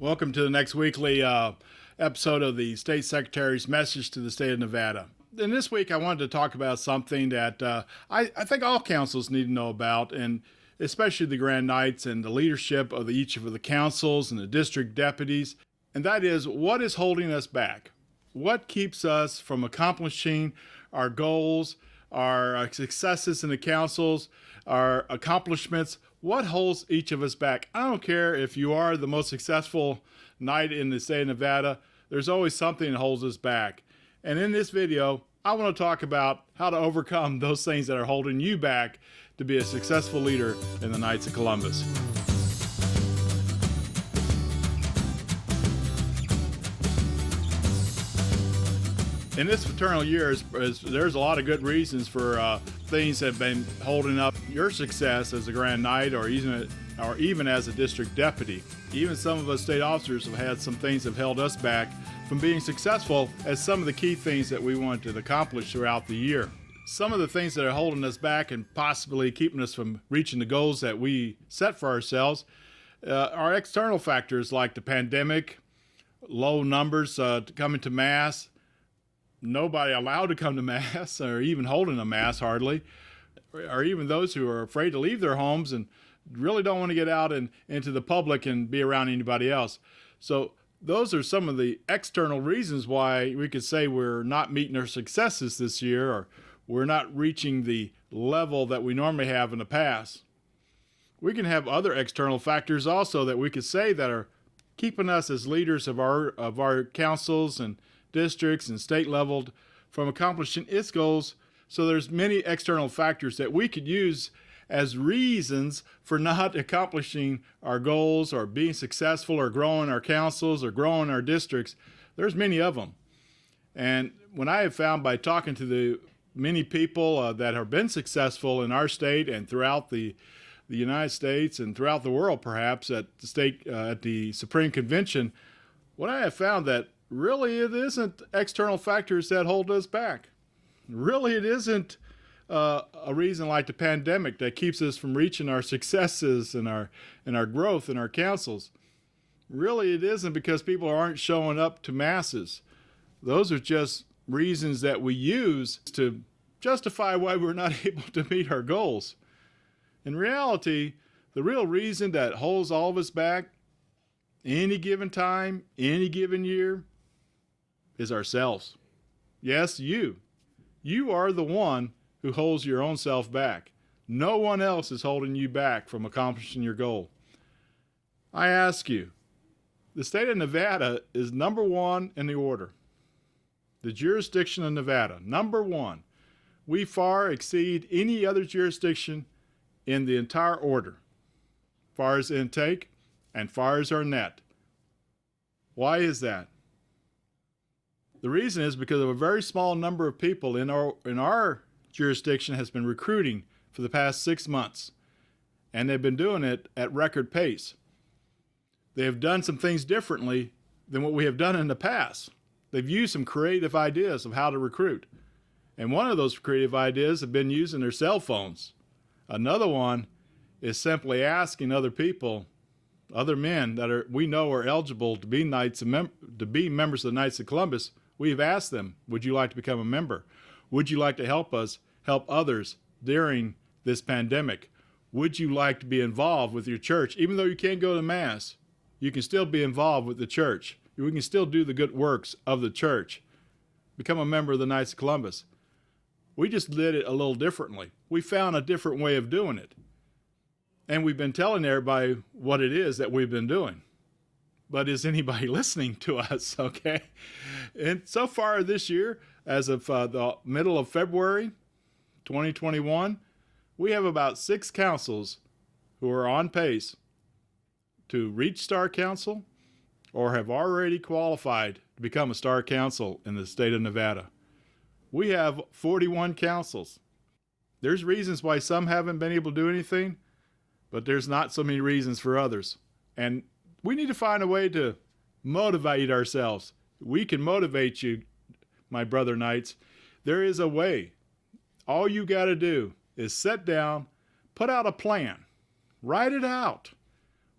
Welcome to the next weekly episode of the State Secretary's Message to the State of Nevada. And this week I wanted to talk about something that I think all councils need to know about, and especially the Grand Knights and the leadership of each of the councils and the district deputies. And that is, what is holding us back? What keeps us from accomplishing our goals, our successes in the councils, our accomplishments? What holds each of us back? I don't care if you are the most successful knight in the state of Nevada, there's always something that holds us back. And in this video, I want to talk about how to overcome those things that are holding you back to be a successful leader in the Knights of Columbus. In this fraternal year, there's a lot of good reasons for things that have been holding up your success as a Grand Knight or even as a district deputy. Even some of us state officers have had some things that have held us back from being successful as some of the key things that we wanted to accomplish throughout the year. Some of the things that are holding us back and possibly keeping us from reaching the goals that we set for ourselves are external factors like the pandemic, low numbers coming to Mass, nobody allowed to come to Mass or even holding a Mass hardly, or even those who are afraid to leave their homes and really don't want to get out and into the public and be around anybody else. So those are some of the external reasons why we could say we're not meeting our successes this year, or we're not reaching the level that we normally have in the past. We can have other external factors also that we could say that are keeping us as leaders of our councils and districts and state level from accomplishing its goals. So there's many external factors that we could use as reasons for not accomplishing our goals or being successful or growing our councils or growing our districts. There's many of them. And when I have found by talking to the many people that have been successful in our state and throughout the United States and throughout the world, perhaps at the Supreme Convention, what I have found that really it isn't external factors that hold us back. Really it isn't a reason like the pandemic that keeps us from reaching our successes and our growth in our councils. Really it isn't because people aren't showing up to masses. Those are just reasons that we use to justify why we're not able to meet our goals. In reality, the real reason that holds all of us back any given time, any given year, is ourselves. Yes, you. You are the one who holds your own self back. No one else is holding you back from accomplishing your goal. I ask you, the state of Nevada is number one in the order. The jurisdiction of Nevada, number one. We far exceed any other jurisdiction in the entire order, far as intake and far as our net. Why is that? The reason is because of a very small number of people in our jurisdiction has been recruiting for the past 6 months, and they've been doing it at record pace. They have done some things differently than what we have done in the past. They've used some creative ideas of how to recruit, and one of those creative ideas have been using their cell phones. Another one is simply asking other people, other men that we know are eligible to be members of the Knights of Columbus. We've asked them, would you like to become a member? Would you like to help us help others during this pandemic? Would you like to be involved with your church? Even though you can't go to Mass, you can still be involved with the church. We can still do the good works of the church. Become a member of the Knights of Columbus. We just did it a little differently. We found a different way of doing it. And we've been telling everybody what it is that we've been doing. But is anybody listening to us, okay? And so far this year, as of the middle of February 2021, we have about 6 councils who are on pace to reach Star Council or have already qualified to become a Star Council in the state of Nevada. We have 41 councils. There's reasons why some haven't been able to do anything, but there's not so many reasons for others. And we need to find a way to motivate ourselves. We can motivate you, my brother knights. There is a way. All you got to do is sit down, put out a plan, write it out.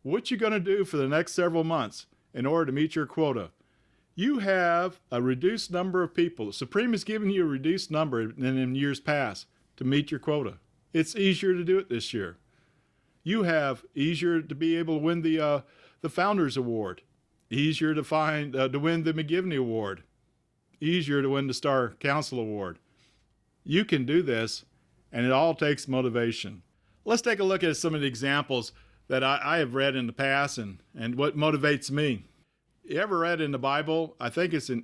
What you're going to do for the next several months. in order to meet your quota. You have a reduced number of people. The Supreme has given you a reduced number than in years past to meet your quota. It's easier to do it this year. You have easier to be able to win the Founders Award, easier to win the McGivney Award, easier to win the Star Council Award. You can do this, and it all takes motivation. Let's take a look at some of the examples that I have read in the past and what motivates me. You ever read in the Bible, I think it's in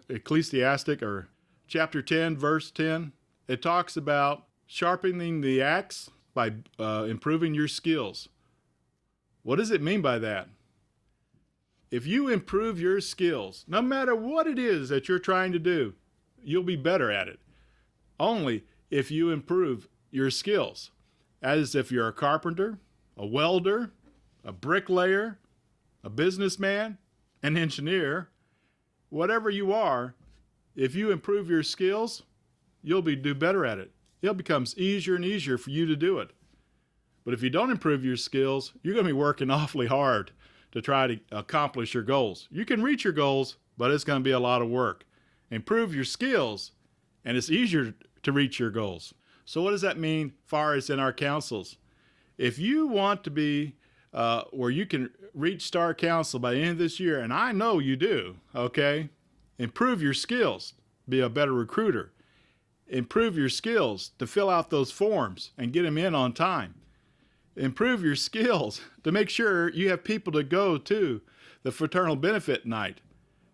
Ecclesiastic or chapter 10, verse 10. It talks about sharpening the axe by improving your skills. What does it mean by that? If you improve your skills, no matter what it is that you're trying to do, you'll be better at it. Only if you improve your skills. As if you're a carpenter, a welder, a bricklayer, a businessman, an engineer, whatever you are, if you improve your skills, you'll do better at it. It becomes easier and easier for you to do it. But if you don't improve your skills, you're going to be working awfully hard to try to accomplish your goals. You can reach your goals, but it's going to be a lot of work. Improve your skills, and it's easier to reach your goals. So what does that mean as far as in our councils? If you want to be where you can reach Star Council by the end of this year, and I know you do, okay? Improve your skills, be a better recruiter. Improve your skills to fill out those forms and get them in on time. Improve your skills to make sure you have people to go to the fraternal benefit night,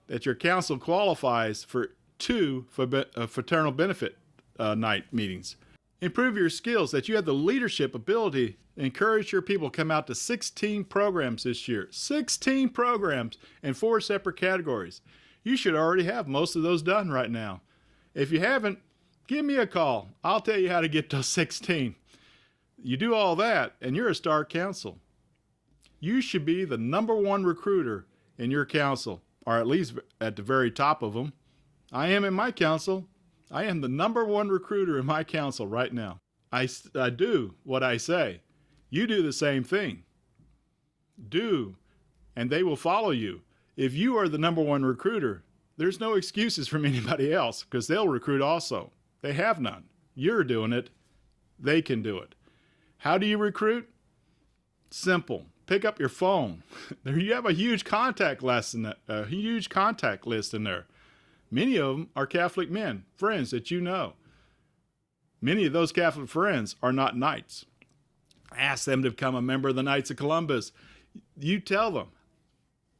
that your council qualifies for 2 fraternal benefit night meetings. Improve your skills that you have the leadership ability to encourage your people to come out to 16 programs this year. 16 programs in 4 separate categories. You should already have most of those done right now. If you haven't, give me a call. I'll tell you how to get those 16. You do all that, and you're a Star Council. You should be the #1 recruiter in your council, or at least at the very top of them. I am in my council. I am the #1 recruiter in my council right now. I do what I say. You do the same thing. Do, and they will follow you. If you are the #1 recruiter, there's no excuses from anybody else, because they'll recruit also. They have none. You're doing it. They can do it. How do you recruit? Simple. Pick up your phone. You have a huge contact list in there. Many of them are Catholic men, friends that you know. Many of those Catholic friends are not knights. Ask them to become a member of the Knights of Columbus. You tell them,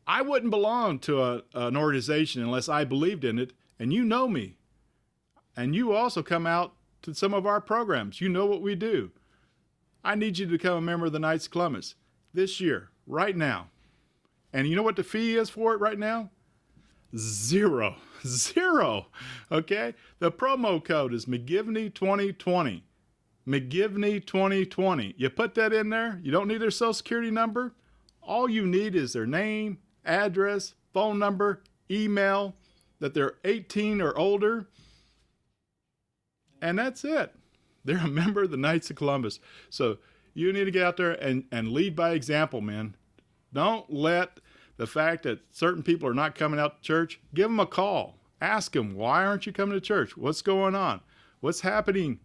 I wouldn't belong to an organization unless I believed in it, and you know me. And you also come out to some of our programs. You know what we do. I need you to become a member of the Knights of Columbus this year, right now. And you know what the fee is for it right now? Zero. Okay? The promo code is McGivney 2020. McGivney 2020. You put that in there. You don't need their social security number. All you need is their name, address, phone number, email, that they're 18 or older. And that's it. They're a member of the Knights of Columbus. So you need to get out there and lead by example, man. Don't let the fact that certain people are not coming out to church, give them a call. Ask them, why aren't you coming to church? What's going on? What's happening?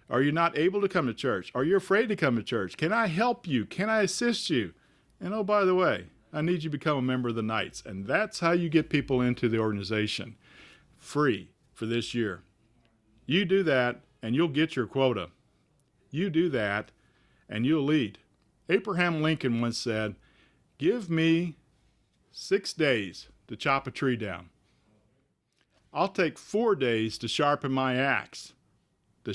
Are you not able to come to church? Are you afraid to come to church? Can I help you? Can I assist you? And oh, by the way, I need you to become a member of the Knights. And that's how you get people into the organization. Free for this year. You do that, and you'll get your quota. You do that, and you'll lead. Abraham Lincoln once said, give me 6 days to chop a tree down. I'll take 4 days to sharpen my axe, to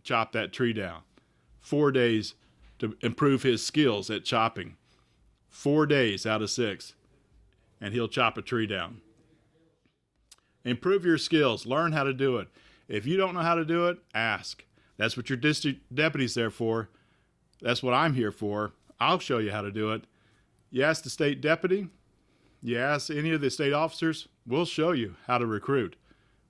chop that tree down. 4 days to improve his skills at chopping. 4 days out of 6, and he'll chop a tree down. Improve your skills. Learn how to do it. If you don't know how to do it, ask. That's what your district deputy's there for. That's what I'm here for. I'll show you how to do it. You ask the state deputy, you ask any of the state officers, we'll show you how to recruit.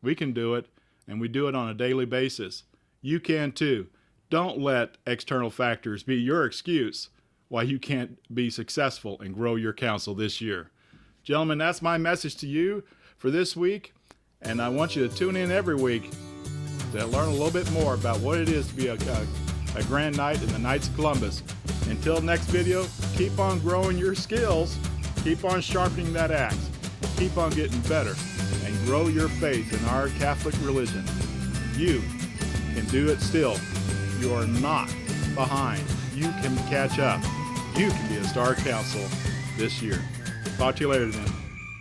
We can do it, and we do it on a daily basis. You can too. Don't let external factors be your excuse why you can't be successful and grow your council this year. Gentlemen, that's my message to you for this week, and I want you to tune in every week to learn a little bit more about what it is to be a Grand Knight in the Knights of Columbus. Until next video, keep on growing your skills, keep on sharpening that axe, keep on getting better, and grow your faith in our Catholic religion. You can do it still. You are not behind. You can catch up. You can be a star council this year. Talk to you later then.